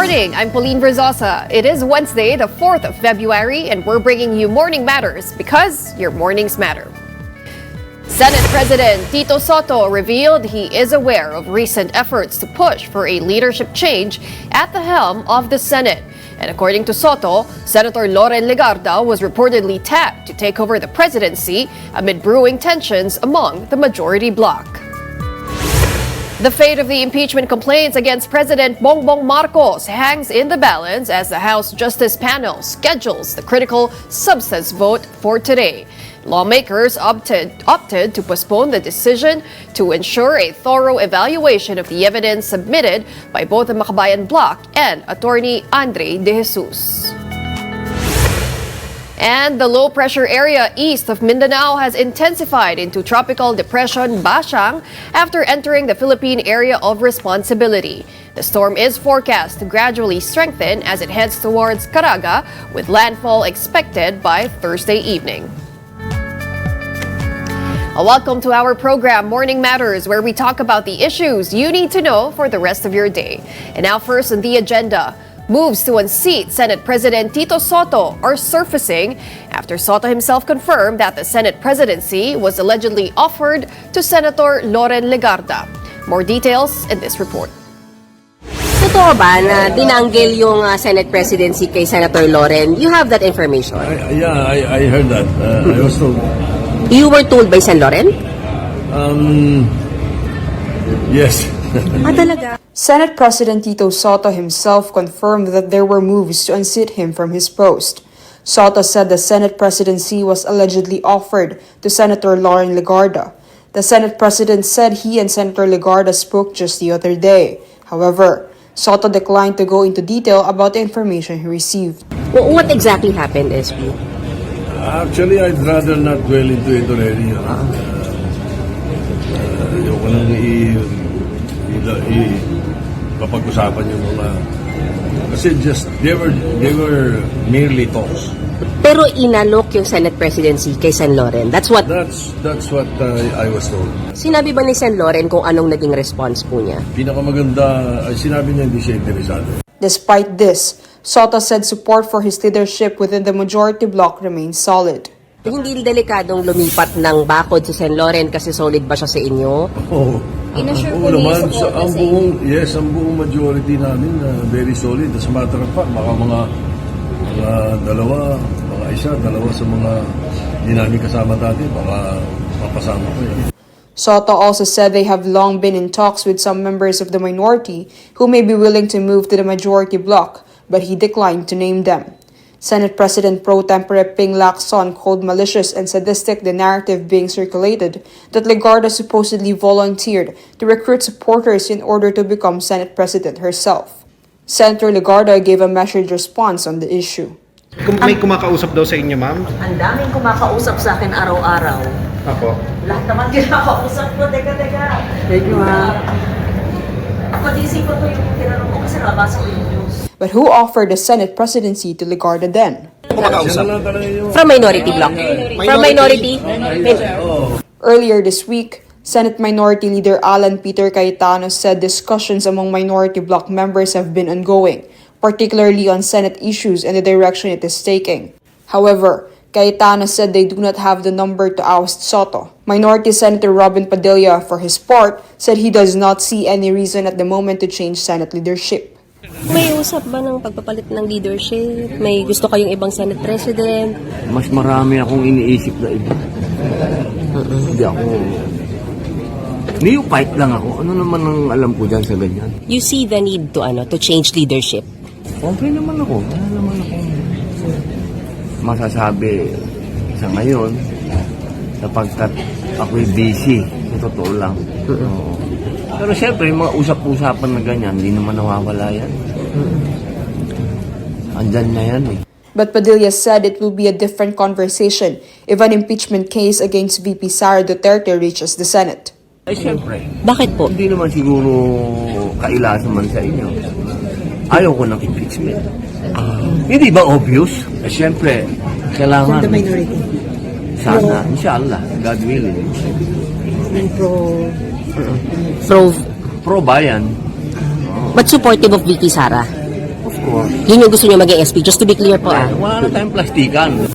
morning, I'm Pauline Verzosa. It is Wednesday, the 4th of February, and we're bringing you Morning Matters because your mornings matter. Senate President Tito Soto revealed he is aware of recent efforts to push for a leadership change at the helm of the Senate. And according to Soto, Senator Loren Legarda was reportedly tapped to take over the presidency amid brewing tensions among the majority bloc. The fate of the impeachment complaints against President Bongbong Marcos hangs in the balance as the House Justice Panel schedules the critical substance vote for today. Lawmakers opted to postpone the decision to ensure a thorough evaluation of the evidence submitted by both the Makabayan Bloc and Attorney Andre De Jesus. And the low-pressure area east of Mindanao has intensified into Tropical Depression Bashang after entering the Philippine Area of Responsibility. The storm is forecast to gradually strengthen as it heads towards Caraga, with landfall expected by Thursday evening. Welcome to our program, Morning Matters, where we talk about the issues you need to know for the rest of your day. And now first on the agenda, moves to unseat Senate President Tito Soto are surfacing after Soto himself confirmed that the Senate presidency was allegedly offered to Senator Loren Legarda. More details in this report. Totoo ba na tinanggil yung Senate presidency kay Senator Loren? You have that information? I heard that. I was told. You were told by Sen. Loren? Yes. Talaga? Senate President Tito Soto himself confirmed that there were moves to unseat him from his post. Soto said the Senate presidency was allegedly offered to Senator Loren Legarda. The Senate president said he and Senator Legarda spoke just the other day. However, Soto declined to go into detail about the information he received. What exactly happened, SP? Actually, I'd rather not dwell into it already. Ayoko lang kapag-usapan yung mga... Kasi they were merely talks. Pero inalok yung Senate presidency kay Sen. Loren. That's what I was told. Sinabi ba ni Sen. Loren kung anong naging response po niya? Pinakamaganda, ay sinabi niya hindi siya interesado. Despite this, Soto said support for his leadership within the majority bloc remains solid. Hindi delikadong lumipat ng bakod si Sen. Loren kasi solid ba siya sa inyo? Oo naman. Ang buong majority namin very solid. As a matter of fact, baka mga dalawa sa mga hindi namin kasama dati, baka mapasama ko yan. Soto also said they have long been in talks with some members of the minority who may be willing to move to the majority bloc, but he declined to name them. Senate President Pro Tempore Ping Lacson called malicious and sadistic the narrative being circulated that Legarda supposedly volunteered to recruit supporters in order to become Senate President herself. Senator Legarda gave a measured response on the issue. May kumakausap daw sa inyo, ma'am? Ang daming kumakausap sa akin araw-araw. Ako? Lahat naman kinakausap ko. Teka. Thank you, ma'am. Pag-iisipan ko yung tinanong ko kasi nabasa ko yung news. But who offered the Senate presidency to Legarda then? From minority bloc. From minority? Earlier this week, Senate Minority Leader Alan Peter Cayetano said discussions among minority bloc members have been ongoing, particularly on Senate issues and the direction it is taking. However, Cayetano said they do not have the number to oust Soto. Minority Senator Robin Padilla, for his part, said he does not see any reason at the moment to change Senate leadership. May usap ba ng pagpapalit ng leadership? May gusto kayong ibang Senate President? Mas marami akong iniisip na iba. Hindi ako... Fight lang ako. Ano naman ang alam ko dyan sa ganyan? You see the need to change leadership? Okay naman ako. Wala naman akong masasabi sa ngayon sapagkat ako'y busy. Sa totoo lang. Oo. Pero syempre, yung mga usap-usapan na ganyan, hindi naman nawawala yan. Andyan na yan eh. But Padilla said it will be a different conversation if an impeachment case against VP Sara Duterte reaches the Senate. Ay syempre. Bakit po? Hindi naman siguro kailasan man sa inyo. Ayaw ko ng impeachment. Hindi ba obvious? Eh syempre, kailangan. For the minority. Sana, inshallah, God willing. Pro Pro bayan. but supportive of VP Sara. course. Yun yung gusto nyo maging SP. Just to be clear po. Wala na tayong plastikan.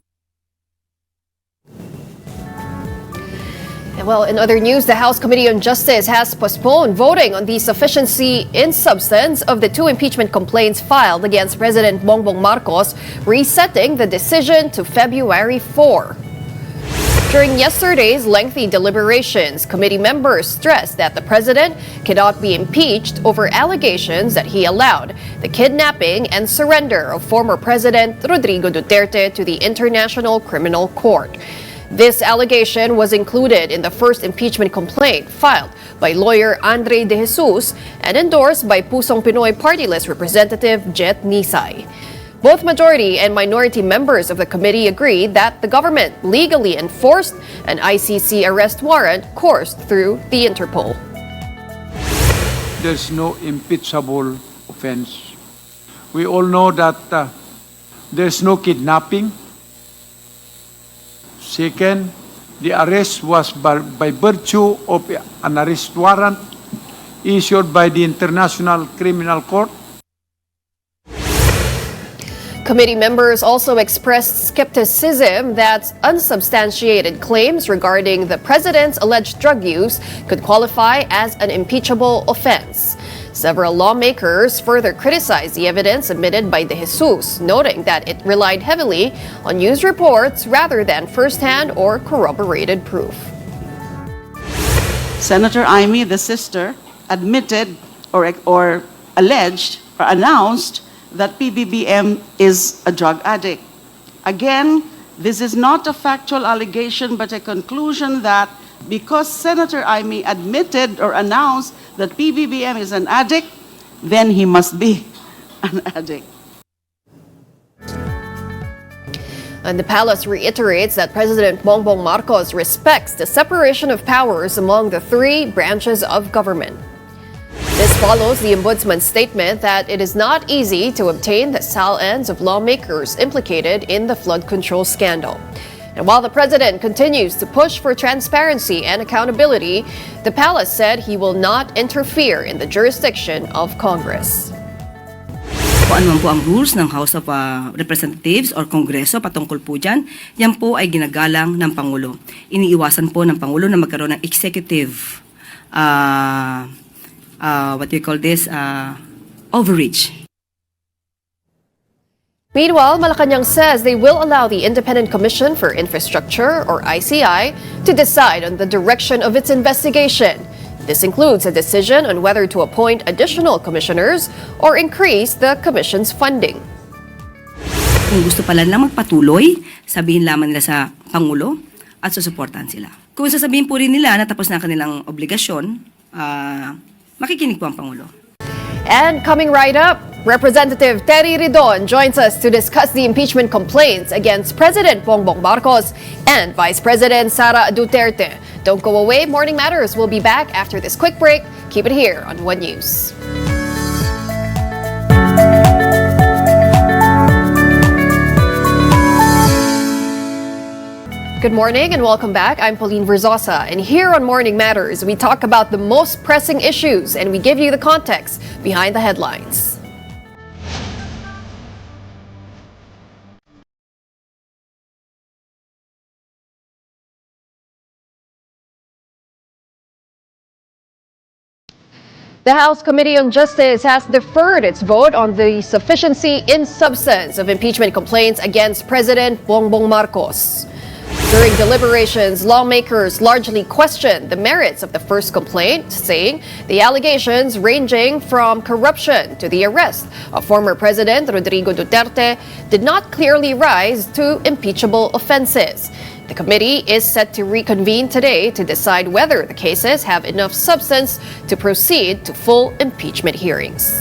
Well, in other news, the House Committee on Justice has postponed voting on the sufficiency in substance of the 2 impeachment complaints filed against President Bongbong Marcos, resetting the decision to February 4. During yesterday's lengthy deliberations, committee members stressed that the president cannot be impeached over allegations that he allowed the kidnapping and surrender of former President Rodrigo Duterte to the International Criminal Court. This allegation was included in the first impeachment complaint filed by lawyer Andre De Jesus and endorsed by Pusong Pinoy Party List Representative Jet Nisay. Both majority and minority members of the committee agreed that the government legally enforced an ICC arrest warrant coursed through the Interpol. There's no impeachable offense. We all know that there's no kidnapping. Second, the arrest was by virtue of an arrest warrant issued by the International Criminal Court. Committee members also expressed skepticism that unsubstantiated claims regarding the president's alleged drug use could qualify as an impeachable offense. Several lawmakers further criticized the evidence submitted by De Jesus, noting that it relied heavily on news reports rather than firsthand or corroborated proof. Senator Amy, the sister, admitted or alleged or announced that PBBM is a drug addict. Again, this is not a factual allegation but a conclusion that because Senator Amy admitted or announced that PBBM is an addict, then he must be an addict. And the palace reiterates that President Bongbong Marcos respects the separation of powers among the 3 branches of government. This follows the Ombudsman's statement that it is not easy to obtain the sal-ends of lawmakers implicated in the flood control scandal. And while the president continues to push for transparency and accountability, the palace said he will not interfere in the jurisdiction of Congress. Kung ano man po ang rules ng House of Representatives or Kongreso patungkol po dyan, yan po ay ginagalang ng Pangulo. Iniiwasan po ng Pangulo na magkaroon ng executive overreach. Meanwhile, Malacanang says they will allow the Independent Commission for Infrastructure, or ICI, to decide on the direction of its investigation. This includes a decision on whether to appoint additional commissioners or increase the commission's funding. Kung gusto pala lang magpatuloy, sabihin lamang nila sa Pangulo at susuportahan sila. Kung sasabihin po rin nila na tapos na kanilang obligasyon, makikinig po ang Pangulo. And coming right up, Representative Terry Ridon joins us to discuss the impeachment complaints against President Bongbong Marcos and Vice President Sara Duterte. Don't go away. Morning Matters will be back after this quick break. Keep it here on One News. Good morning and welcome back. I'm Pauline Verzosa, and here on Morning Matters, we talk about the most pressing issues and we give you the context behind the headlines. The House Committee on Justice has deferred its vote on the sufficiency in substance of impeachment complaints against President Bongbong Marcos. During deliberations, lawmakers largely questioned the merits of the first complaint, saying the allegations ranging from corruption to the arrest of former President Rodrigo Duterte did not clearly rise to impeachable offenses. The committee is set to reconvene today to decide whether the cases have enough substance to proceed to full impeachment hearings.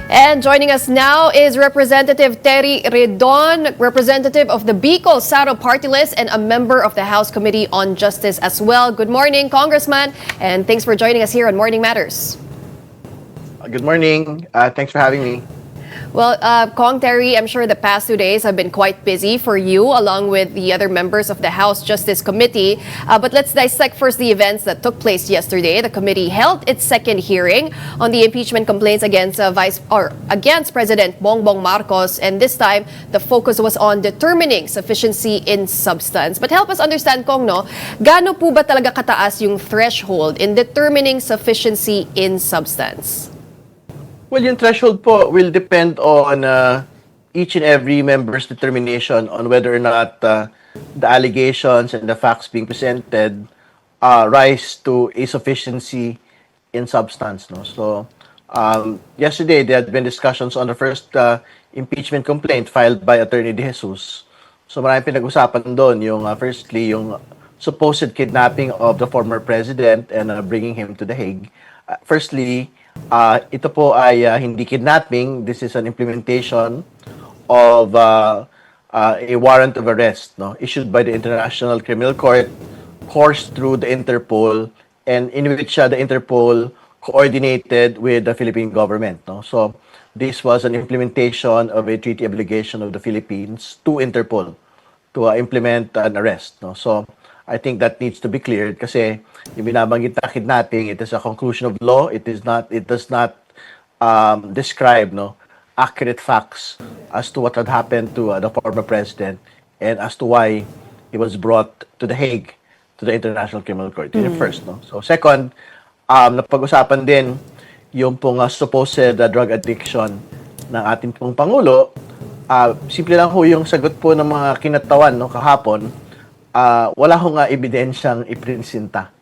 And joining us now is Representative Terry Ridon, representative of the Bicol Saro Party List and a member of the House Committee on Justice as well. Good morning, Congressman, and thanks for joining us here on Morning Matters. Good morning. Thanks for having me. Well, Kong Terry, I'm sure the past 2 days have been quite busy for you, along with the other members of the House Justice Committee. But let's dissect first the events that took place yesterday. The committee held its second hearing on the impeachment complaints against against President Bongbong Marcos, and this time the focus was on determining sufficiency in substance. But help us understand, Kong, no, gaano po ba talaga kataas yung threshold in determining sufficiency in substance? Well, yung threshold po will depend on each and every member's determination on whether or not the allegations and the facts being presented rise to a sufficiency in substance. No? So, yesterday, there had been discussions on the first impeachment complaint filed by Attorney De Jesus. So, maraming pinag-usapan doon. Yung, firstly, yung supposed kidnapping of the former president and bringing him to The Hague. Firstly, ito po ay hindi kidnapping. This is an implementation of a warrant of arrest, no, issued by the International Criminal Court, coursed through the Interpol, and in which the Interpol coordinated with the Philippine government. No? So this was an implementation of a treaty obligation of the Philippines to Interpol to implement an arrest. No? So I think that needs to be cleared kasi yung binabanggit na kidnapping, it is a conclusion of law. It does not describe accurate facts as to what had happened to the former president and as to why he was brought to The Hague, to the International Criminal Court. Yun yung first. No? So second, napag-usapan din yung pong supposed drug addiction ng ating pong Pangulo. Simple lang ho yung sagot po ng mga kinatawan kahapon. Wala hong ebidensyang iprinsinta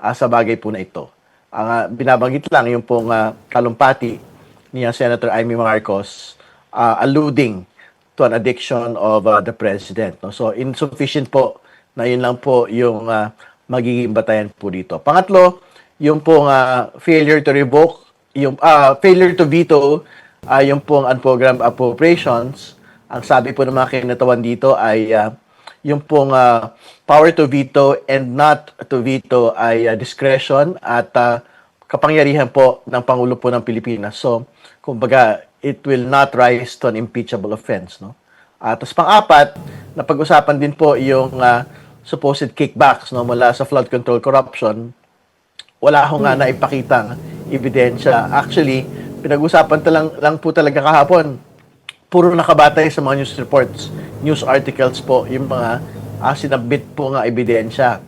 sa bagay po na ito. Ang binabanggit lang yung pong talumpati ni Senator Amy Marcos alluding to an addiction of the president. No? So insufficient po na yun lang po yung magiging batayan po dito. Pangatlo, yung pong failure to revoke, yung failure to veto, yung pong unprogrammed appropriations. Ang sabi po ng mga kinatawan dito ay yung pong power to veto and not to veto ay discretion at kapangyarihan po ng Pangulo po ng Pilipinas. So, kumbaga, it will not rise to an impeachable offense. No? Tapos pang-apat, napag-usapan din po yung supposed kickbacks mula sa flood control corruption. Wala akong nga naipakitang ebidensya. Actually, pinag-usapan lang po talaga kahapon. Puro nakabatay sa mga news reports, news articles po, yung mga sinabit po nga ebidensya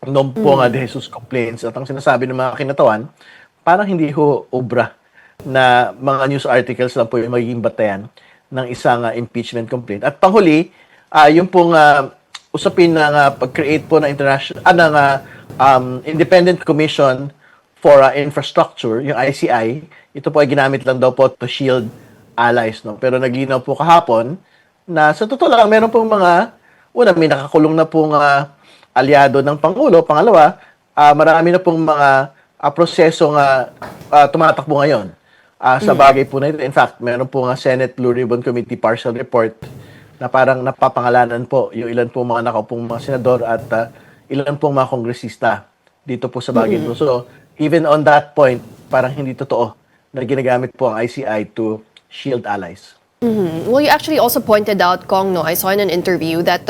noong po nga De Jesus complaints. At ang sinasabi ng mga kinatawan, parang hindi ho obra na mga news articles lang po yung magiging batayan ng isang impeachment complaint. At panghuli, yung pong usapin na pag-create po ng Independent Commission for Infrastructure, yung ICI, ito po ay ginamit lang daw po to shield allies, no? Pero naglinaw po kahapon na sa totoo lang, meron pong may nakakulong na pong aliado ng Pangulo. Pangalawa, marami na pong mga prosesong tumatakbo ngayon sa bagay po na ito. In fact, meron pong Senate Blue Ribbon Committee partial report na parang napapangalanan po yung ilan pong mga nakaupong mga senador at ilan pong mga kongresista dito po sa bagay ito. So, even on that point, parang hindi totoo na ginagamit po ang ICI to shield allies. Well, you actually also pointed out, Kong, no, I saw in an interview that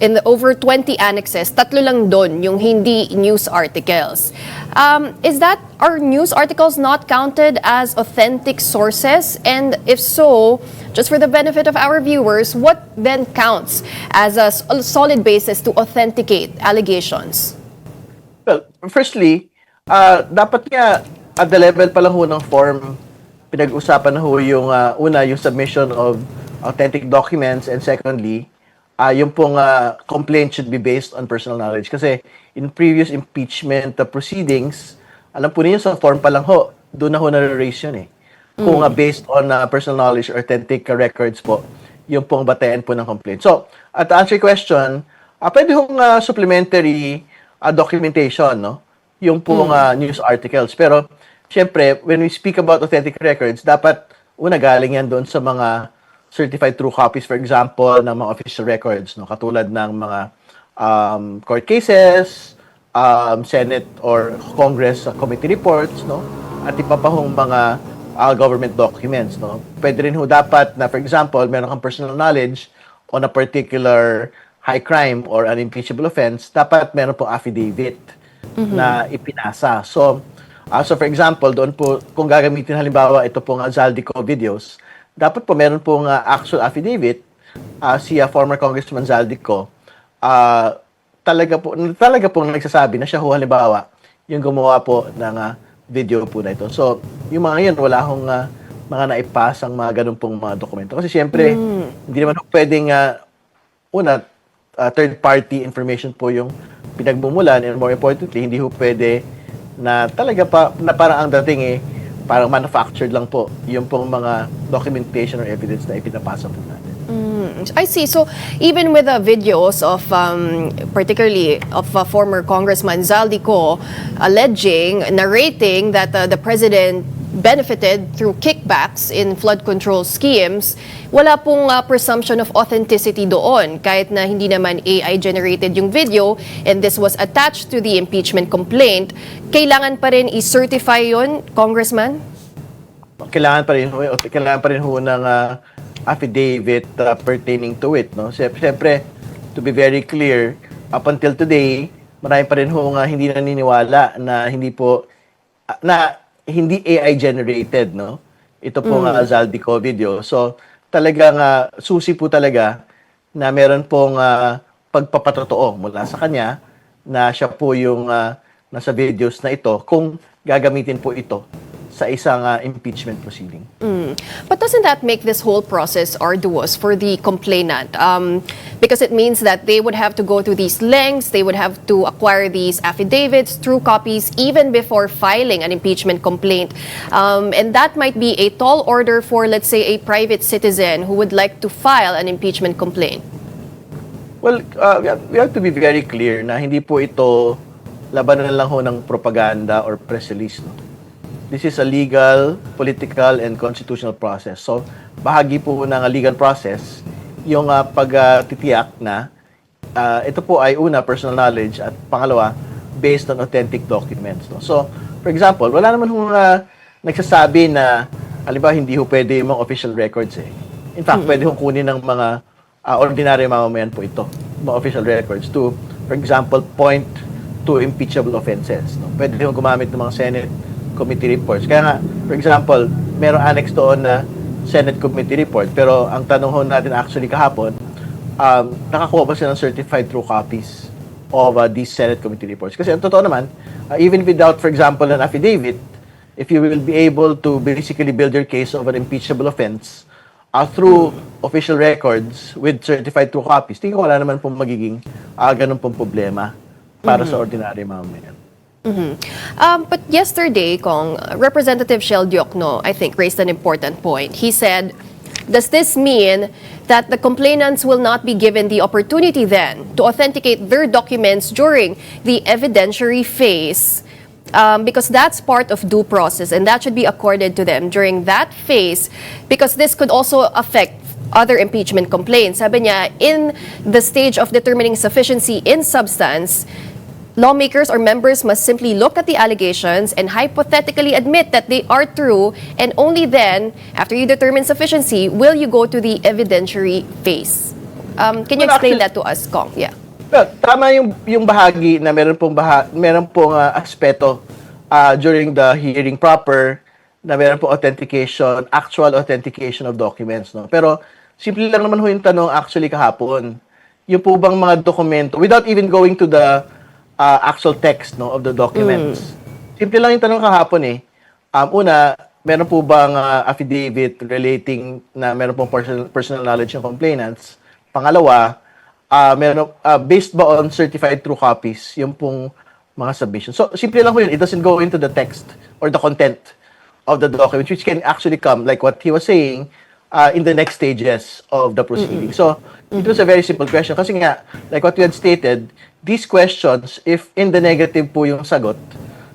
in the over 20 annexes, 3 lang doon yung hindi news articles. Are news articles not counted as authentic sources? And if so, just for the benefit of our viewers, what then counts as a solid basis to authenticate allegations? Well, firstly, dapat nga at the level pa lang ho ng form, pinag-usapan na ho yung yung submission of authentic documents, and secondly, yung pong complaint should be based on personal knowledge. Kasi in previous impeachment proceedings, alam po niyo sa form pa lang ho, doon na ho na-raise yun eh. Kung based on personal knowledge or authentic records po, yung pong batayan po ng complaint. So, to answer your question, pwede hong supplementary documentation, no? Yung pong news articles. Pero, syempre, when we speak about authentic records, dapat galing yan doon sa mga certified true copies, for example, ng mga official records, no? Katulad ng mga court cases, Senate or Congress committee reports, no? At iba pa hong mga government documents, no? Pwede rin ho dapat na, for example, meron kang personal knowledge on a particular high crime or an impeachable offense, dapat meron pong affidavit na ipinasa. So for example, doon po, kung gagamitin halimbawa ito pong Zaldico videos, dapat po meron pong actual affidavit si former Congressman Zaldico, talaga po nagsasabi na siya ho halimbawa yung gumawa po ng video po na ito. So, yung mga yun, wala akong mga naipasang mga ganun pong mga dokumento. Kasi siyempre, hindi naman ho pwedeng, third-party information po yung pinagmumulan, and more importantly, hindi ho pwede na talaga na parang ang dating parang manufactured lang po yung pong mga documentation or evidence na ipinapasa po natin. I see. So even with the videos of particularly of former Congressman Zaldico narrating that the president benefited through kickbacks in flood control schemes, wala pong presumption of authenticity doon kahit na hindi naman AI generated yung video and this was attached to the impeachment complaint. Kailangan pa rin i-certify yun, Congressman? Kailangan pa rin ho ng affidavit pertaining to it, no? Siyempre, to be very clear, up until today, marami pa rin ho hindi naniniwala na hindi AI generated, no? Ito po Zaldico video. So, talagang susi po talaga na meron pong pagpapatotoo mula sa kanya na siya po yung nasa videos na ito kung gagamitin po ito sa isang impeachment proceeding. But doesn't that make this whole process arduous for the complainant? Because it means that they would have to go through these lengths, they would have to acquire these affidavits, true copies, even before filing an impeachment complaint. And that might be a tall order for, let's say, a private citizen who would like to file an impeachment complaint. Well, we have to be very clear na hindi po ito labanan lang ho ng propaganda or press release, no? This is a legal, political, and constitutional process. So, bahagi po ng legal process yung pagtitiyak na ito po ay una, personal knowledge, at pangalawa, based on authentic documents. No? So, for example, wala naman hong nagsasabi na, halimbawa, hindi ho pwede yung mga official records. In fact, pwede hong kunin ng mga ordinary mamamayan po ito, mga official records, to, for example, point to impeachable offenses. No? Pwede hong gumamit ng mga Senate committee reports. Kaya nga, for example, merong annex doon na Senate committee report, pero ang tanong ho natin actually kahapon, nakakuha ba sila ng certified true copies of these Senate committee reports? Kasi ang totoo naman, even without, for example, an affidavit, if you will be able to basically build your case of an impeachable offense through official records with certified true copies, tingin ko wala naman pong magiging ganun pong problema para sa ordinary mamamayan. But yesterday, Representative Shell Diokno, I think, raised an important point. He said, does this mean that the complainants will not be given the opportunity then to authenticate their documents during the evidentiary phase? Because that's part of due process and that should be accorded to them during that phase, because this could also affect other impeachment complaints. Sabi niya, in the stage of determining sufficiency in substance, lawmakers or members must simply look at the allegations and hypothetically admit that they are true, and only then, after you determine sufficiency, will you go to the evidentiary phase. Can you explain that to us, Kong? Yeah. Well, tama yung bahagi na meron pong aspeto during the hearing proper na meron pong authentication, actual authentication of documents, no? Pero simple lang naman ho yung tanong actually kahapon. Yung po bang mga dokumento, without even going to the actual text, no, of the documents. Simple lang yung tanong kahapon una, meron po bang affidavit relating na meron pong personal knowledge ng complainants? Pangalawa, based ba on certified true copies yung pong mga submissions? So, simple lang po yun. It doesn't go into the text or the content of the document, which can actually come, like what he was saying, in the next stages of the proceeding. So, it was a very simple question. Kasi nga, like what we had stated, these questions, if in the negative po yung sagot,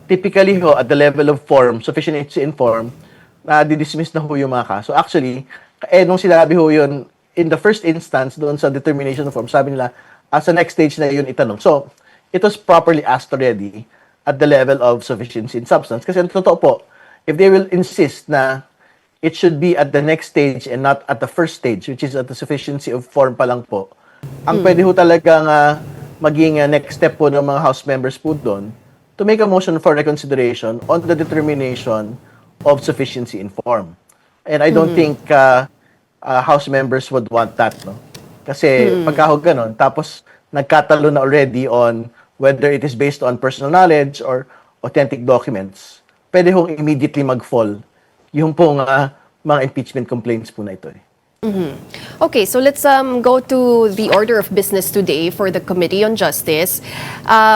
typically ho, at the level of form, sufficient to inform, di-dismiss na ho yung mga kaso. Actually, nung sinabi ho yun, in the first instance, doon sa determination of form, sabi nila, sa next stage na yun itanong. So, it was properly asked already at the level of sufficiency in substance. Kasi ang totoo po, if they will insist na it should be at the next stage and not at the first stage, which is at the sufficiency of form pa lang po, ang pwede ho talagang maging next step po ng mga House members po doon to make a motion for reconsideration on the determination of sufficiency in form. And I don't think House members would want that, no? Kasi pagka ho ganun, tapos nagkatalo na already on whether it is based on personal knowledge or authentic documents, pwede hong immediately mag-fall yung pong mga impeachment complaints po na ito. Okay, so let's go to the order of business today for the Committee on Justice.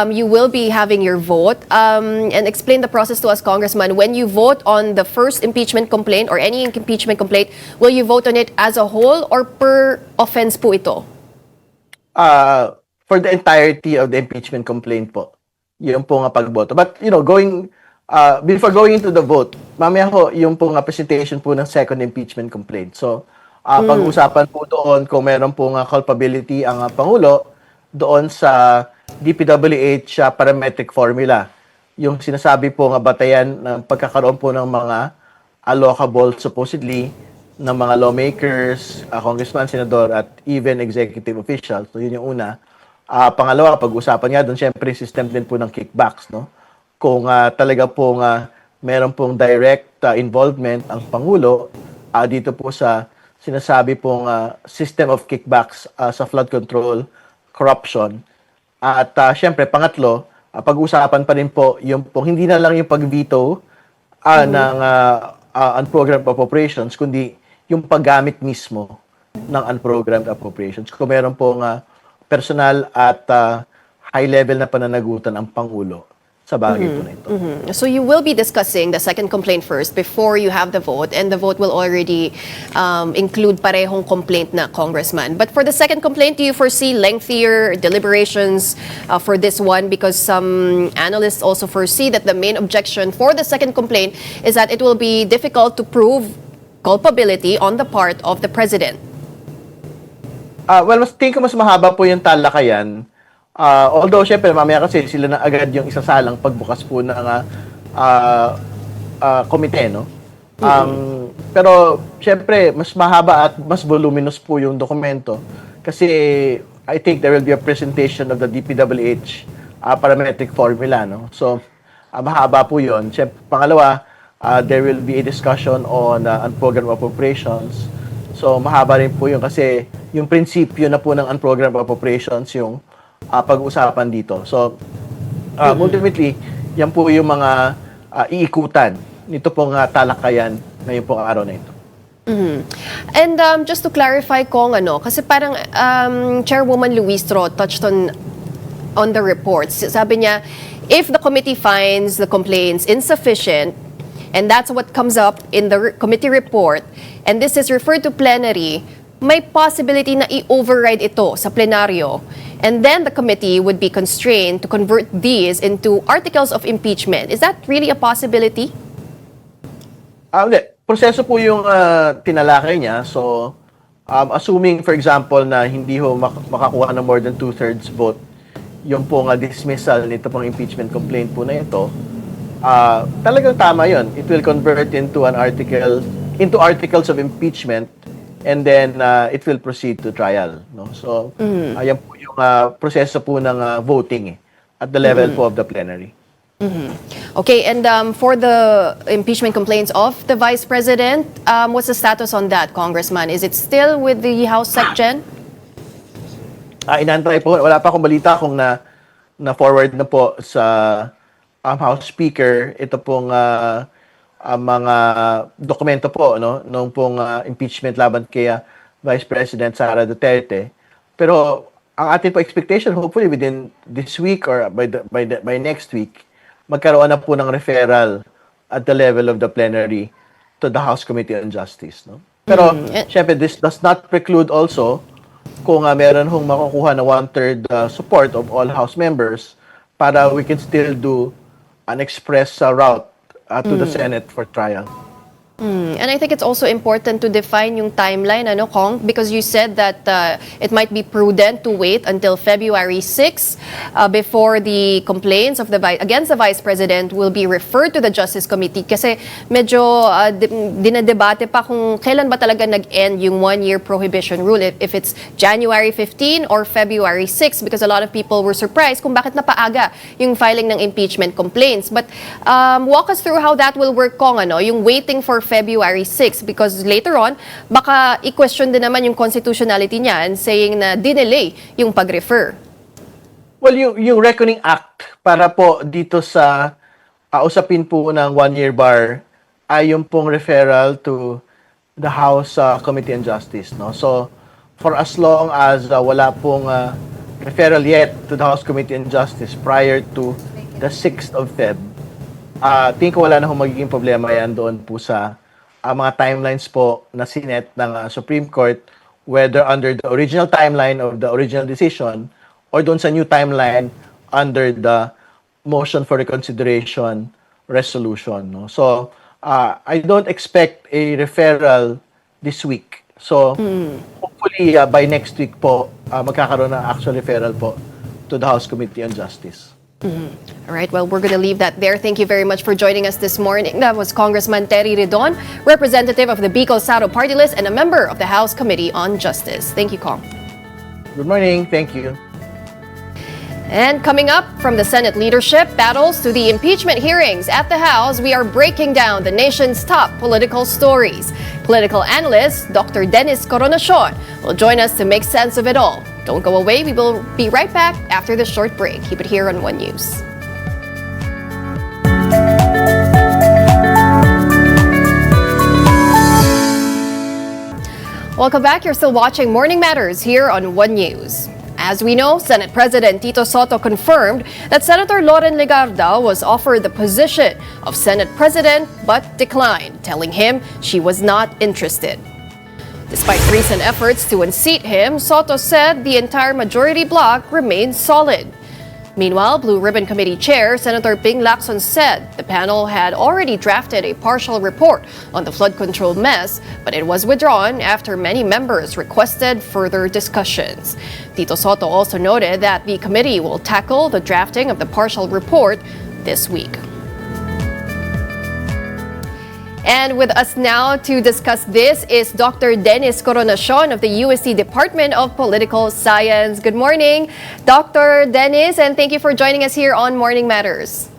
You will be having your vote and explain the process to us, Congressman. When you vote on the first impeachment complaint or any impeachment complaint, will you vote on it as a whole or per offense po ito? For the entirety of the impeachment complaint po. Yun po nga pagboto. But, before going into the vote, mamaya ho, yung po nga presentation po ng second impeachment complaint. So, pag-usapan po doon kung meron po nga culpability ang Pangulo doon sa DPWH parametric formula. Yung sinasabi po nga batayan ng pagkakaroon po ng mga allocable supposedly ng mga lawmakers, congressman, senador, at even executive officials. So, yun yung una. Pangalawa, pag-usapan nga doon, syempre, system din po ng kickbacks, no? Kung talaga po meron pong direct involvement ang Pangulo dito po sa sinasabi pong system of kickbacks sa flood control, corruption. At syempre, pangatlo, pag-usapan pa rin po yung pong hindi na lang yung pag-veto ng unprogrammed appropriations, kundi yung paggamit mismo ng unprogrammed appropriations. Kung meron pong personal at high level na pananagutan ang Pangulo sa bagay po na ito. So you will be discussing the second complaint first before you have the vote, and the vote will already include parehong complaint na, Congressman. But for the second complaint, do you foresee lengthier deliberations for this one? Because some analysts also foresee that the main objection for the second complaint is that it will be difficult to prove culpability on the part of the President. Well, tingin ko mas mahaba po yung talakayan. Although, syempre, mamaya kasi sila na agad yung isasalang pagbukas po ng komite, no? Pero, syempre, mas mahaba at mas voluminous po yung dokumento. Kasi, I think there will be a presentation of the DPWH parametric formula, no? So, mahaba po yun. Syempre, pangalawa, there will be a discussion on unprogrammed appropriations. So, mahaba rin po yun kasi yung prinsipyo na po ng unprogrammed appropriations yung pag-uusapan dito. So, ultimately, yan po yung mga iikutan nito pong talakayan ngayon pong araw na ito. And just to clarify, Kong, kasi parang Chairwoman Luistro touched on the reports. Sabi niya, if the committee finds the complaints insufficient, and that's what comes up in the committee report, and this is referred to plenary, may possibility na i-override ito sa plenaryo. And then the committee would be constrained to convert these into articles of impeachment. Is that really a possibility? Hindi. Proseso po yung tinalakay niya. So, assuming, for example, na hindi ho makakuha ng more than 2/3 vote, yung po dismissal nito pong impeachment complaint po na ito, talagang tama yun. It will convert into articles of impeachment, and then it will proceed to trial, no? So ayan po yung proseso po ng voting at the level po of the plenary. Okay, and for the impeachment complaints of the Vice President, what's the status on that, Congressman? Is it still with the House Section? Inantay po, wala pa akong balita kung na forward na po sa House Speaker ito pong mga dokumento po, no, nung pong impeachment laban kay Vice President Sara Duterte. Pero ang ating po expectation, hopefully within this week or by next week, magkaroon na po ng referral at the level of the plenary to the House Committee on Justice, no? Pero syempre, this does not preclude also kung meron hong makukuha na 1/3 support of all House members para we can still do an express route to the Senate for trial. And I think it's also important to define yung timeline, ano, Kong? Because you said that it might be prudent to wait until February 6 before the complaints of against the Vice President will be referred to the Justice Committee. Kasi medyo dinadebate pa kung kailan ba talaga nag-end yung one-year prohibition rule, if it's January 15 or February 6, because a lot of people were surprised kung bakit napaaga yung filing ng impeachment complaints. But walk us through how that will work, Kong, ano, yung waiting for February 6, because later on, baka i-question din naman yung constitutionality niyan, saying na dinelay yung pag-refer. Well, yung Reckoning Act para po dito sa usapin po ng one-year bar ay yung pong referral to the House Committee on Justice. No? So, for as long as wala pong referral yet to the House Committee on Justice prior to the 6th of Feb, tingin ko wala na magiging problema yan doon po sa mga timelines po na sinet ng Supreme Court, whether under the original timeline of the original decision or doon sa new timeline under the motion for reconsideration resolution. No? So, I don't expect a referral this week. So, hopefully by next week po, magkakaroon ng actual referral po to the House Committee on Justice. All right, well, we're going to leave that there. Thank you very much for joining us this morning. That was Congressman Terry Redon, representative of the Bicol Saro Party List and a member of the House Committee on Justice. Thank you, Kong. Good morning. Thank you. And coming up, from the Senate leadership battles to the impeachment hearings at the House, we are breaking down the nation's top political stories. Political analyst Dr. Dennis Coronacion will join us to make sense of it all. Don't go away. We will be right back after this short break. Keep it here on One News. Welcome back. You're still watching Morning Matters here on One News. As we know, Senate President Tito Soto confirmed that Senator Loren Legarda was offered the position of Senate President but declined, telling him she was not interested. Despite recent efforts to unseat him, Soto said the entire majority bloc remains solid. Meanwhile, Blue Ribbon Committee Chair Senator Ping Lacson said the panel had already drafted a partial report on the flood control mess, but it was withdrawn after many members requested further discussions. Tito Soto also noted that the committee will tackle the drafting of the partial report this week. And with us now to discuss this is Dr. Dennis Coronacion of the UST Department of Political Science. Good morning, Dr. Dennis, and thank you for joining us here on Morning Matters.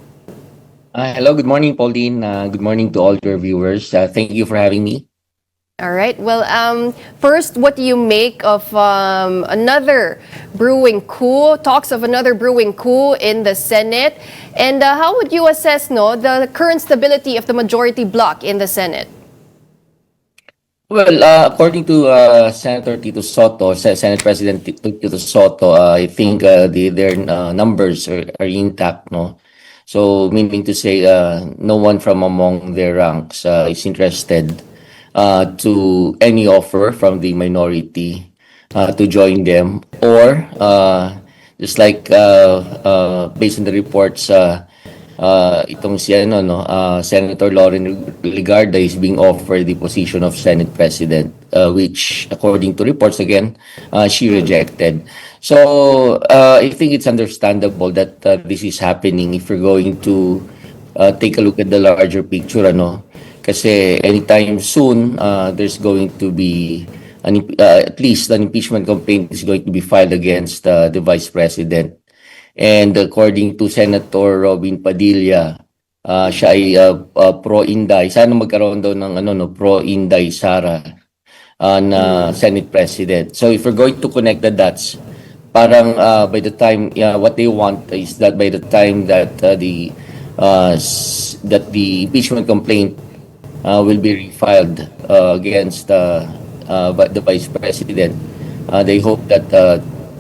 Hello, good morning, Pauline. Good morning to all your viewers. Thank you for having me. All right. Well, first, what do you make of another brewing coup, talks of another brewing coup in the Senate? And how would you assess the current stability of the majority bloc in the Senate? Well, according to Senator Tito Soto, Senate President Tito Soto, I think their numbers are intact, no? So, meaning to say, no one from among their ranks is interested to any offer from the minority to join them, or just like based on the reports, itong si Senator Loren Legarda is being offered the position of Senate President, which according to reports again, she rejected. So I think it's understandable that this is happening if we're going to take a look at the larger picture, kasi anytime soon there's going to be at least an impeachment complaint is going to be filed against the Vice President. And according to Senator Robin Padilla, siya ay pro-Inday. Sana magkaroon daw ng pro-Inday Sara na Senate President. So if we're going to connect the dots, parang by the time what they want is that by the time that the impeachment complaint will be refiled against the Vice President, they hope that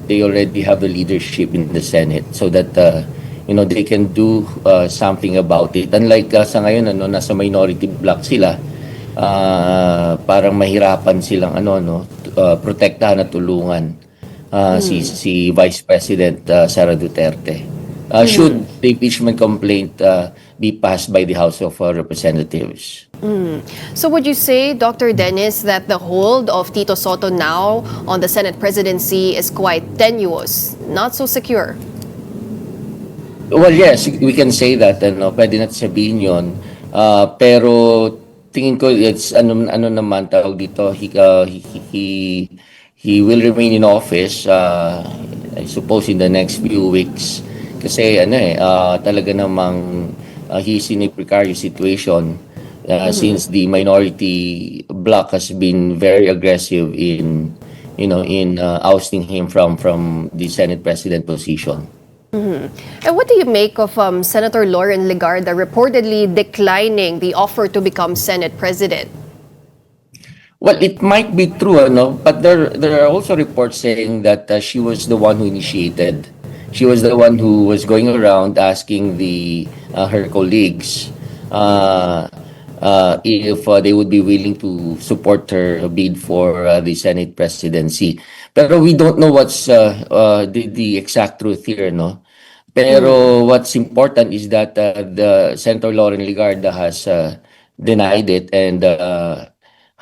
they already have the leadership in the Senate so that they can do something about it. Unlike sa ngayon, nasa minority block sila, parang mahirapan silang protektahan at tulungan si Vice President Sara Duterte. Should the impeachment complaint be passed by the House of Representatives. So would you say, Dr. Dennis, that the hold of Tito Soto now on the Senate presidency is quite tenuous, not so secure? Well, yes, we can say that, pwede natin sabihin yun. Pero tingin ko it's ano naman tawag dito, he will remain in office, I suppose in the next few weeks. Kasi talaga namang he's in a precarious situation. Since the minority bloc has been very aggressive in ousting him from the Senate President position. And what do you make of Senator Lauren Legarda reportedly declining the offer to become Senate President? Well, it might be true, but there are also reports saying that she was the one who initiated. She was the one who was going around asking her colleagues if they would be willing to support her bid for the Senate presidency. Pero we don't know what's the exact truth here, no? Pero what's important is that the Senator Lauren Legarda has denied it, and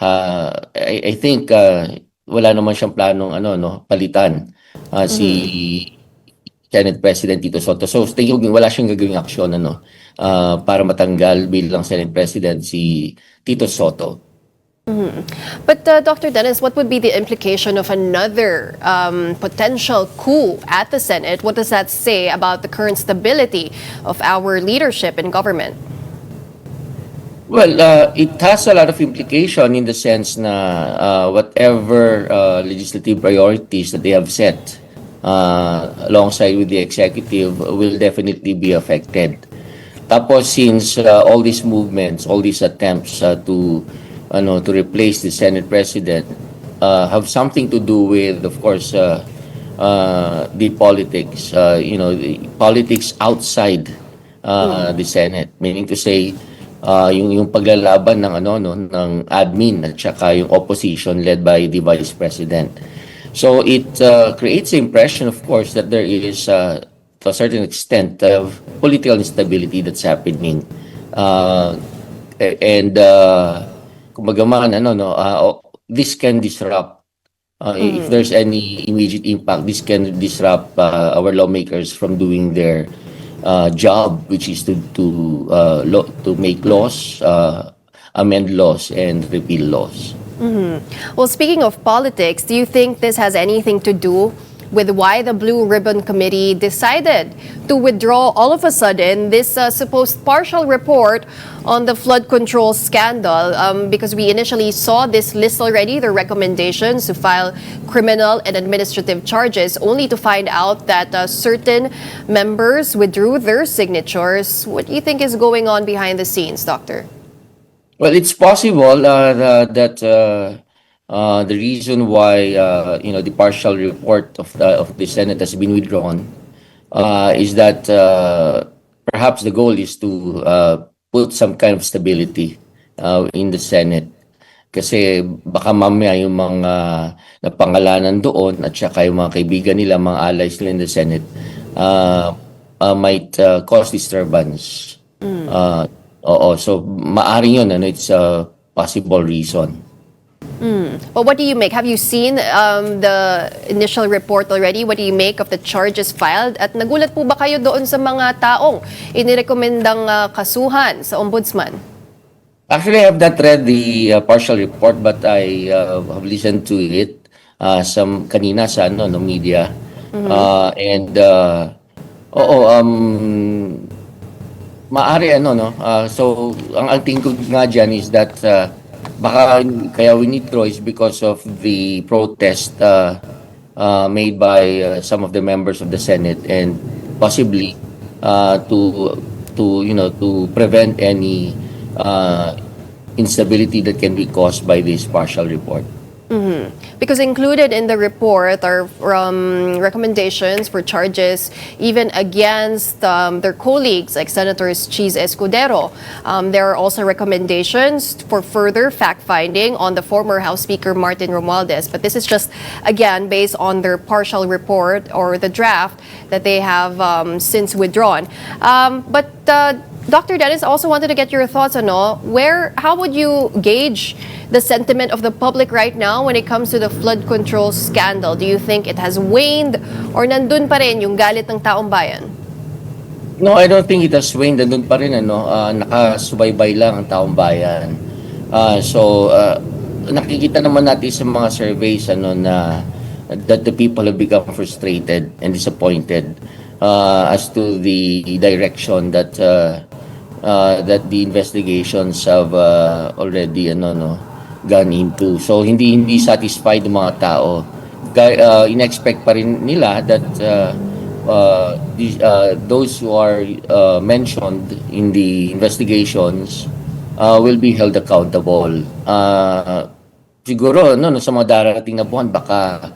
I think wala naman siyang planong palitan si Senate President Tito Soto. So tingin wala siyang gagawing aksyon para matanggal bilang Senate President si Tito Soto. But Dr. Dennis, what would be the implication of another potential coup at the Senate? What does that say about the current stability of our leadership in government? Well, it has a lot of implication in the sense na whatever legislative priorities that they have set alongside with the executive will definitely be affected. Tapos since all these movements, all these attempts to replace the Senate President have something to do with, of course, the politics, the politics outside the Senate, meaning to say yung paglalaban ng admin at saka yung opposition led by the Vice President. So it creates the impression, of course, that there is to a certain extent of political instability that's happening, and kumbaga man this can disrupt if there's any immediate impact. This can disrupt our lawmakers from doing their job, which is to make laws, amend laws, and repeal laws. Well, speaking of politics, do you think this has anything to do with why the Blue Ribbon Committee decided to withdraw all of a sudden this supposed partial report on the flood control scandal? Because we initially saw this list already, the recommendations to file criminal and administrative charges, only to find out that certain members withdrew their signatures. What do you think is going on behind the scenes, Doctor? Well, it's possible that the reason why the partial report of the Senate has been withdrawn is that perhaps the goal is to put some kind of stability in the Senate. Kasi baka mamaya yung mga napangalanan doon at saka yung mga kaibigan nila, mga allies nila in the Senate might cause disturbance. So maaring yun, it's a possible reason. But what do you make? Have you seen the initial report already? What do you make of the charges filed? At nagulat po ba kayo doon sa mga taong inirekomendang kasuhan sa ombudsman? Actually, I have not read the partial report, but I have listened to it some kanina sa media. Maari so ang tingin ko nga dyan is that baka kaya withdraw is because of the protest made by some of the members of the Senate, and possibly to prevent any instability that can be caused by this partial report. Because included in the report are recommendations for charges even against their colleagues like Senators Cheese Escudero. There are also recommendations for further fact-finding on the former House Speaker Martin Romualdez. But this is just, again, based on their partial report or the draft that they have since withdrawn. But Dr. Dennis, also wanted to get your thoughts on how would you gauge the sentiment of the public right now when it comes to the flood control scandal? Do you think it has waned or nandun pa rin yung galit ng taong bayan? No, I don't think it has waned. Nandun pa rin, nakasubaybay lang ang taong bayan. Nakikita naman natin sa mga surveys na that the people have become frustrated and disappointed as to the direction that that the investigations have already gone into. So hindi satisfied ng mga tao. In-expect pa rin nila that those who are mentioned in the investigations will be held accountable. Siguro sa mga darating na buwan baka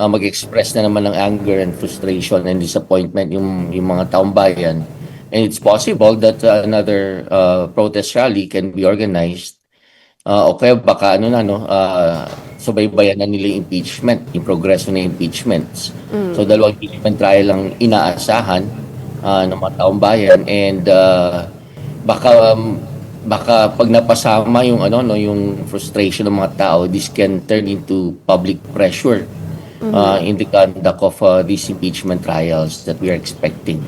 mag-express na naman ng anger and frustration and disappointment yung mga taong bayan. And it's possible that another protest rally can be organized. O kaya baka subaybayan na nila yung impeachment, yung progreso ng impeachments. So dalawang impeachment trial lang inaasahan ng mga taong bayan, and baka pag napasama yung yung frustration ng mga tao, this can turn into public pressure in the conduct of these impeachment trials that we are expecting.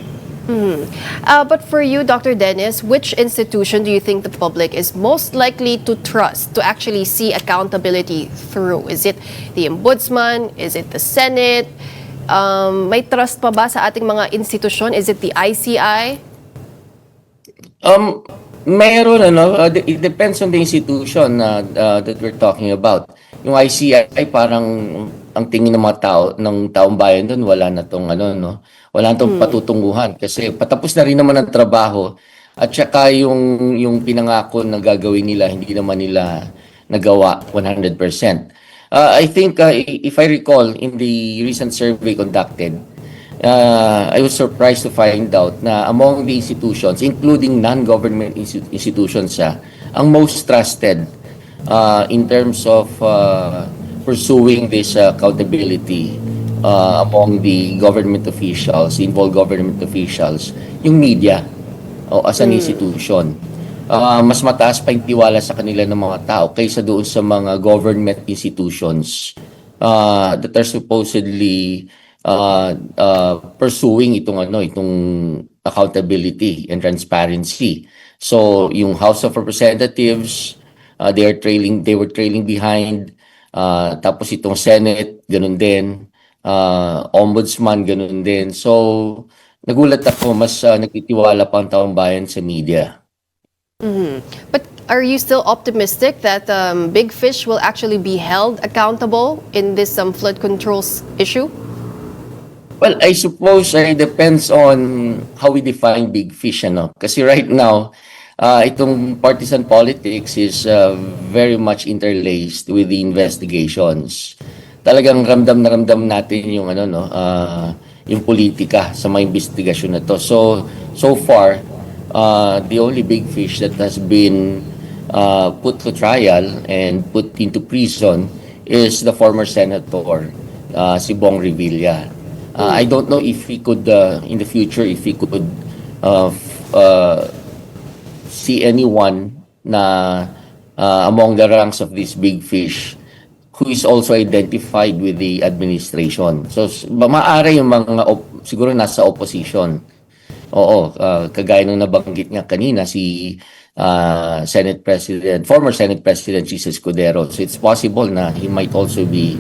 But for you, Dr. Dennis, which institution do you think the public is most likely to trust to actually see accountability through? Is it the Ombudsman? Is it the Senate? May trust pa ba sa ating mga institusyon? Is it the ICI? Mayroon, it depends on the institution that we're talking about. Yung ICI, parang ang tingin ng mga tao, ng taong bayan doon, wala na tong wala na tong patutunguhan kasi patapos na rin naman ang trabaho, at saka yung pinangako na gagawin nila, hindi naman nila nagawa 100%. I think, if I recall, in the recent survey conducted, I was surprised to find out na among the institutions, including non-government institutions, ang most trusted in terms of pursuing this accountability among the government officials, involved government officials, yung media as an institution. Mas mataas pa yung tiwala sa kanila ng mga tao kaysa doon sa mga government institutions that are supposedly pursuing itong accountability and transparency. So yung House of Representatives, they were trailing behind. Tapos itong Senate, ganun din. Ombudsman, ganun din. So nagulat ako, mas nagtitiwala pa ang taong bayan sa media. But are you still optimistic that big fish will actually be held accountable in this flood control issue? Well, I suppose it depends on how we define big fish. Kasi right now, itong partisan politics is very much interlaced with the investigations. Talagang ramdam na ramdam natin yung yung politika sa mga investigasyon na to. So far, the only big fish that has been put to trial and put into prison is the former senator, si Bong Revilla. I don't know if we could, in the future, if we could see anyone na among the ranks of this big fish who is also identified with the administration. So, maaari yung mga, siguro nasa opposition. Oo, kagaya nung nabanggit nga kanina, si former Senate President Jesus Escudero. So, it's possible na he might also be,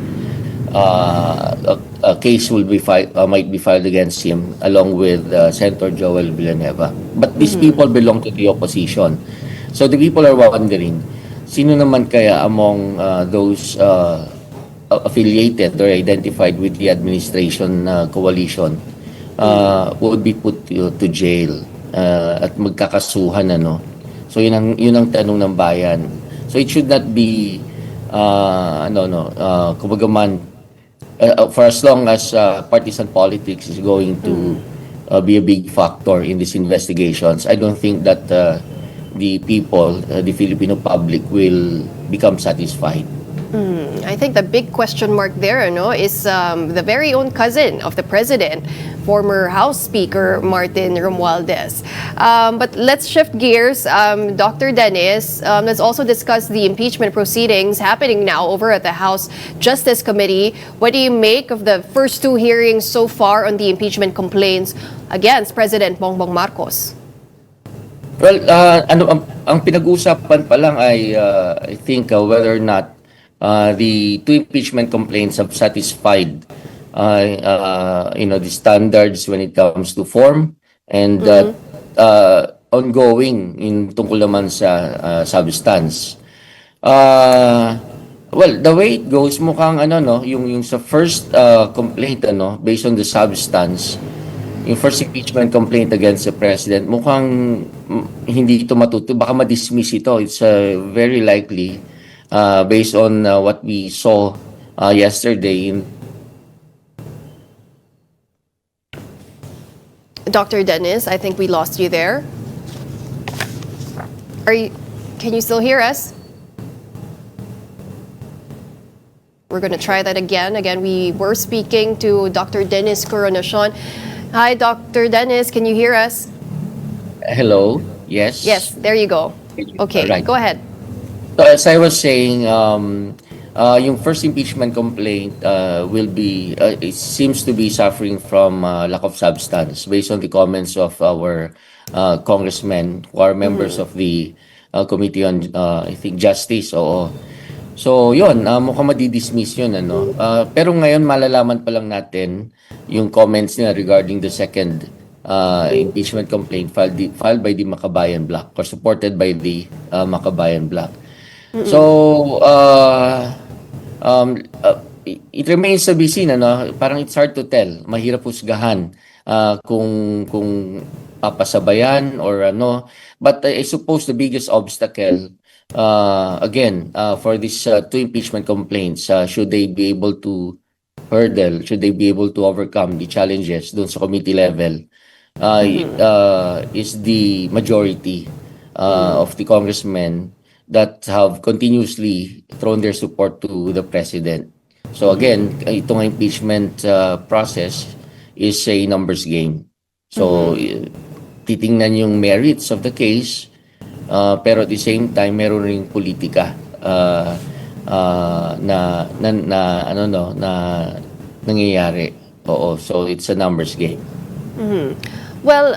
a case might be filed against him along with Senator Joel Villanueva. But these people belong to the opposition. So, the people are wondering, sino naman kaya among those affiliated or identified with the administration coalition would be put to jail at magkakasuhan, So yun ang tanong ng bayan. So it should not be kumbaga man, for as long as partisan politics is going to be a big factor in these investigations, I don't think that the people, the Filipino public will become satisfied. I think the big question mark there, is the very own cousin of the president, former House Speaker Martin Romualdez. But let's shift gears. Dr. Dennis, let's also discuss the impeachment proceedings happening now over at the House Justice Committee. What do you make of the first two hearings so far on the impeachment complaints against President Bongbong Marcos? Well, ang pinag-uusapan pa lang ay I think whether or not the two impeachment complaints have satisfied the standards when it comes to form and ongoing in tungkol naman sa substance. Well, the way it goes mukhang yung sa first complaint based on the substance, yung first impeachment complaint against the president, mukhang hindi ito baka ma-dismiss ito. It's very likely based on what we saw yesterday. Dr. Dennis, I think we lost you there. Can you still hear us? We're going to try that again. Again, we were speaking to Dr. Dennis Coronacion. Hi, Dr. Dennis, can you hear us? Hello? Yes? Yes, there you go. Okay, Right. go ahead. So as I was saying, yung first impeachment complaint it seems to be suffering from lack of substance based on the comments of our congressmen who are members of the Committee on I think Justice. Oo. So yun, mukhang madidismiss yun. Pero ngayon malalaman pa lang natin yung comments niya regarding the second impeachment complaint filed by the Makabayan Bloc or supported by the Makabayan Bloc. So it remains to be seen. Parang it's hard to tell. Mahirap husgahan kung papasabayan or ano. But I suppose the biggest obstacle again for these two impeachment complaints, should they be able to overcome the challenges dun sa committee level, is the majority of the congressmen that have continuously thrown their support to the president. So again, itong impeachment process is a numbers game. So titingnan yung merits of the case, pero at the same time meron ring politika na nangyayari. Oo, so it's a numbers game. Well,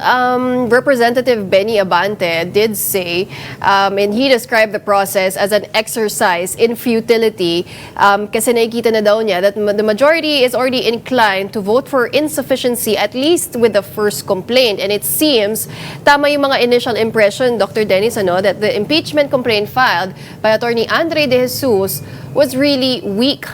Representative Benny Abante did say, and he described the process as an exercise in futility, kasi nakikita na daw niya that the majority is already inclined to vote for insufficiency, at least with the first complaint. And it seems, tama yung mga initial impression, Dr. Dennis, that the impeachment complaint filed by Attorney Andre De Jesus was really weak.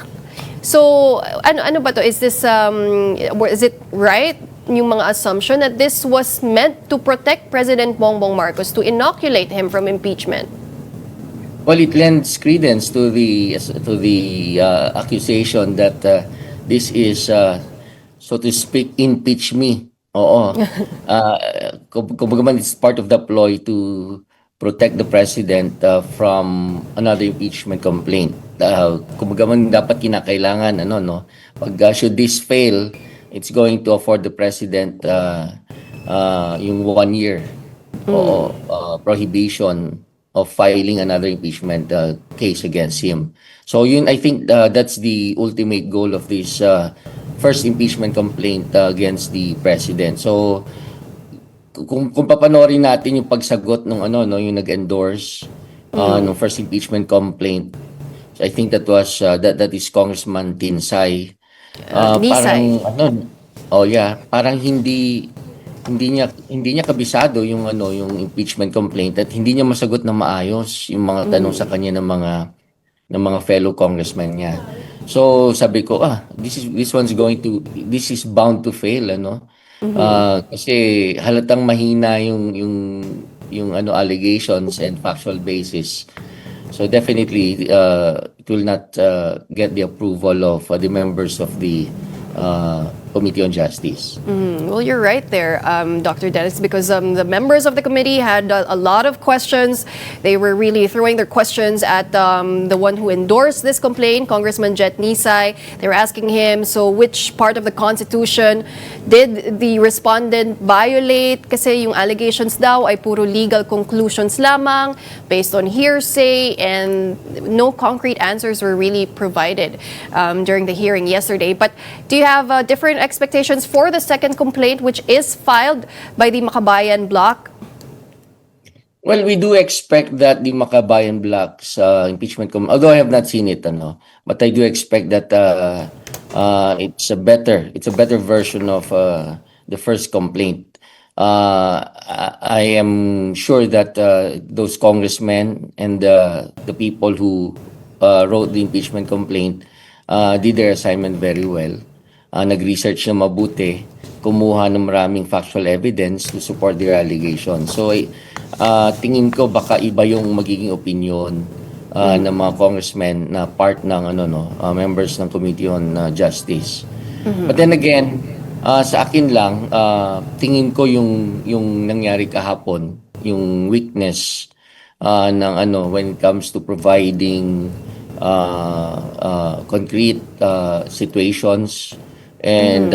So, ano ba to? Is this, is it right? Yung mga assumption that this was meant to protect President Bongbong Marcos, to inoculate him from impeachment? Well, it lends credence to the accusation that this is, so to speak, impeach me. Oo. Kumbaga it's part of the ploy to protect the president from another impeachment complaint. Kumbaga dapat kinakailangan pag should this fail, it's going to afford the president yung 1 year prohibition of filing another impeachment case against him. So I think that's the ultimate goal of this first impeachment complaint against the president. So kung papanorin natin yung pagsagot ng yung nag-endorse ng first impeachment complaint, so I think that was that is Congressman Tinsay. Parang hindi niya kabisado yung impeachment complaint at hindi niya masagot na maayos yung mga tanong sa kanya ng mga fellow congressmen niya. So sabi ko, this is bound to fail, kasi halatang mahina yung allegations and factual basis. So definitely it will not get the approval of the members of the Committee on Justice. Well, you're right there, Dr. Dennis, because the members of the committee had a lot of questions. They were really throwing their questions at the one who endorsed this complaint, Congressman Jet Nisay. They were asking him, so which part of the Constitution did the respondent violate? Kasi yung allegations daw ay puro legal conclusions lamang based on hearsay, and no concrete answers were really provided during the hearing yesterday. But do you have different expectations for the second complaint, which is filed by the Makabayan Bloc? Well, we do expect that the Makabayan Bloc's impeachment, although I have not seen it, but I do expect that it's a better version of the first complaint. I am sure that those congressmen and the people who wrote the impeachment complaint did their assignment very well. Nag-research na mabuti, kumuha ng maraming factual evidence to support their allegations. So, tingin ko baka iba yung magiging opinion ng mga congressmen na part ng members ng Committee on Justice. But then again, sa akin lang, tingin ko yung nangyari kahapon, yung weakness ng when it comes to providing concrete situations and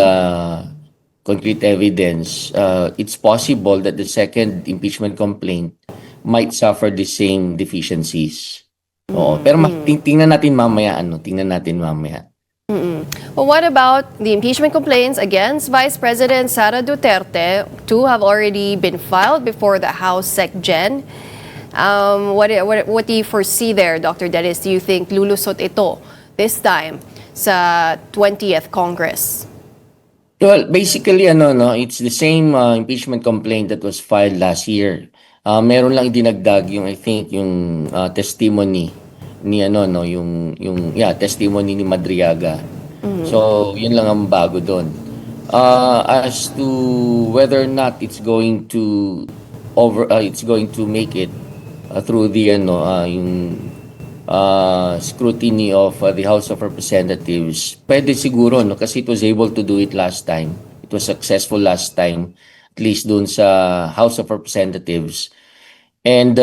concrete evidence, it's possible that the second impeachment complaint might suffer the same deficiencies. Oo, pero tingnan natin mamaya Well, what about the impeachment complaints against Vice President Sara Duterte? Two have already been filed before the House SecGen. What do you foresee there, Dr. Dennis? Do you think lulusot ito this time sa 20th Congress? Well, basically, it's the same impeachment complaint that was filed last year. Meron lang idinagdag yung, I think, yung testimony ni testimony ni Madriaga. So, yun lang ang bago doon. As to whether or not it's going to make it through the yung scrutiny of the House of Representatives, pwede siguro, kasi it was able to do it last time. It was successful last time, at least dun sa House of Representatives. And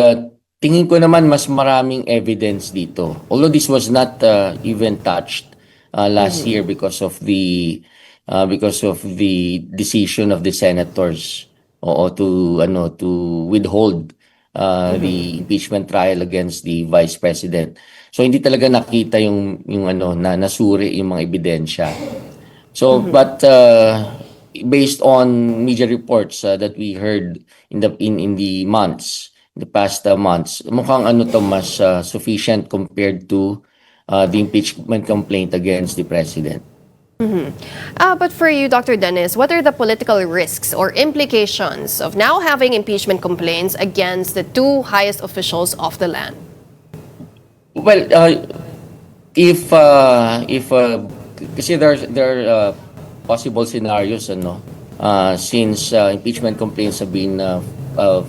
tingin ko naman mas maraming evidence dito. Although this was not even touched last year because of the decision of the senators to withhold the impeachment trial against the vice president. So hindi talaga nakita yung na nasuri yung mga ebidensya. So but based on media reports that we heard in the past months, mukhang mas sufficient compared to the impeachment complaint against the president. But for you, Dr. Dennis, what are the political risks or implications of now having impeachment complaints against the two highest officials of the land? Well, if kasi there are possible scenarios, since impeachment complaints have been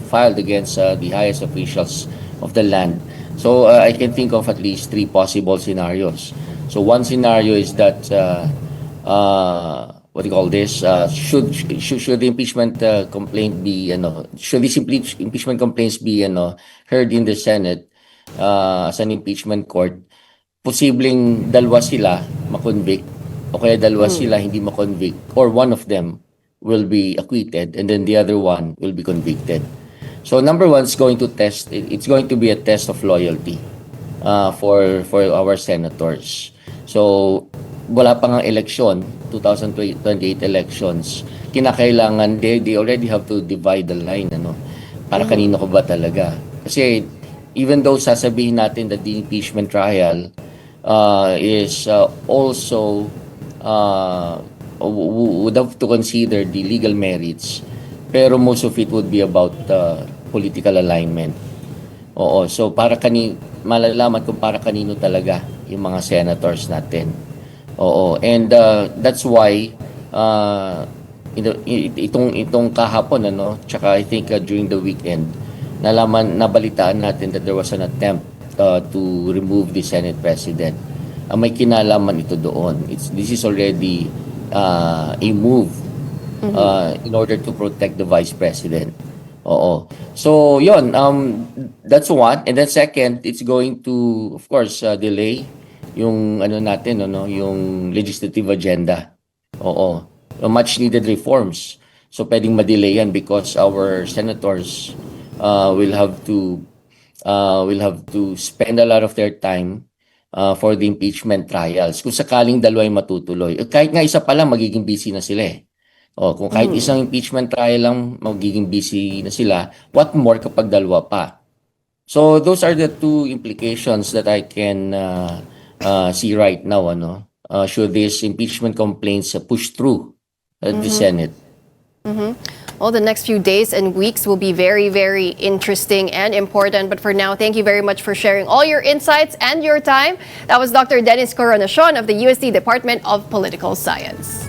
filed against the highest officials of the land. So I can think of at least three possible scenarios. So one scenario is that what do you call this? Should the impeachment complaint be should these impeachment complaints be heard in the Senate as an impeachment court? Posibleng dalawa sila makonvict o kaya dalawa sila hindi makonvict, or one of them will be acquitted and then the other one will be convicted. So number one is going to be a test of loyalty for our senators. So wala pa ngang election, 2028 elections, kinakailangan they already have to divide the line, para kanino ko ba talaga. Kasi even though sasabihin natin that the impeachment trial is also would have to consider the legal merits, pero most of it would be about political alignment. Oo, so malalaman kung para kanino talaga yung mga senators natin. Oo, and that's why itong kahapon tsaka I think during the weekend nabalitaan natin that there was an attempt to remove the Senate President. May kinalaman ito doon. This is already a move in order to protect the vice president. Oo. So, yon, that's one. And then second, it's going to, of course, delay yung ano natin, yung legislative agenda. Oo. Much needed reforms. So, pwedeng ma-delay yan because our senators will have to spend a lot of their time for the impeachment trials. Kung sakaling dalawa ay matutuloy. Kahit nga isa pa lang, magiging busy na sila eh. Kung kahit isang impeachment trial lang, magiging busy na sila, what more kapag dalawa pa? So those are the two implications that I can see right now. Should these impeachment complaints push through the Senate? Well, the next few days and weeks will be very, very interesting and important. But for now, thank you very much for sharing all your insights and your time. That was Dr. Dennis Coronacion of the UST Department of Political Science.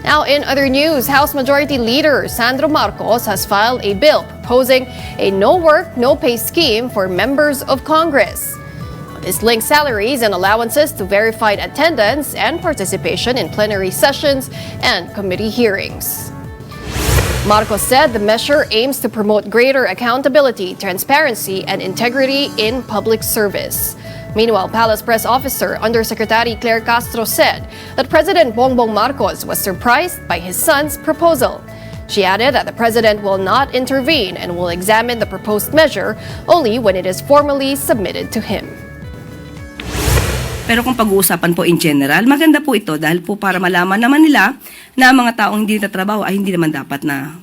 Now, in other news, House Majority Leader Sandro Marcos has filed a bill proposing a no-work, no-pay scheme for members of Congress. This links salaries and allowances to verified attendance and participation in plenary sessions and committee hearings. Marcos said the measure aims to promote greater accountability, transparency, and integrity in public service. Meanwhile, Palace Press Officer Undersecretary Claire Castro said that President Bongbong Marcos was surprised by his son's proposal. She added that the president will not intervene and will examine the proposed measure only when it is formally submitted to him. Pero kung pag-uusapan po in general, maganda po ito dahil po para malaman naman nila na mga taong hindi natatrabaho ay hindi naman dapat na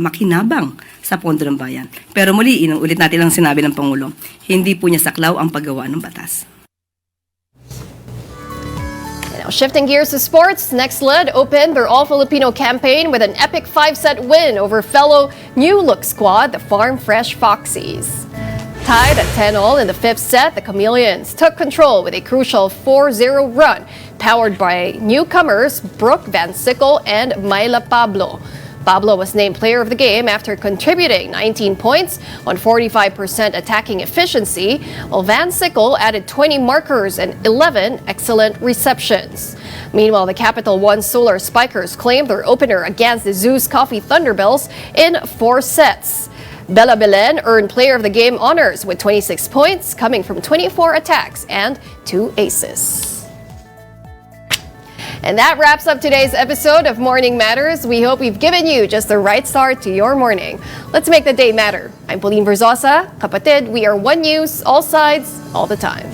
makinabang sa pondo ng bayan. Pero muli, ulit natin ang sinabi ng Pangulo, hindi po niya saklaw ang paggawa ng batas. Now, shifting gears to sports, Next Led opened their All-Filipino campaign with an epic 5-set win over fellow new-look squad, the Farm Fresh Foxies. Tied at 10-all in the fifth set, the Chameleons took control with a crucial 4-0 run, powered by newcomers Brooke Van Sickle and Myla Pablo. Pablo was named player of the game after contributing 19 points on 45% attacking efficiency, while Van Sickle added 20 markers and 11 excellent receptions. Meanwhile, the Capital One Solar Spikers claimed their opener against the Zeus Coffee Thunderbells in 4 sets. Bella Belen earned player of the game honors with 26 points, coming from 24 attacks and 2 aces. And that wraps up today's episode of Morning Matters. We hope we've given you just the right start to your morning. Let's make the day matter. I'm Pauline Verzosa. Kapatid, we are One News, all sides, all the time.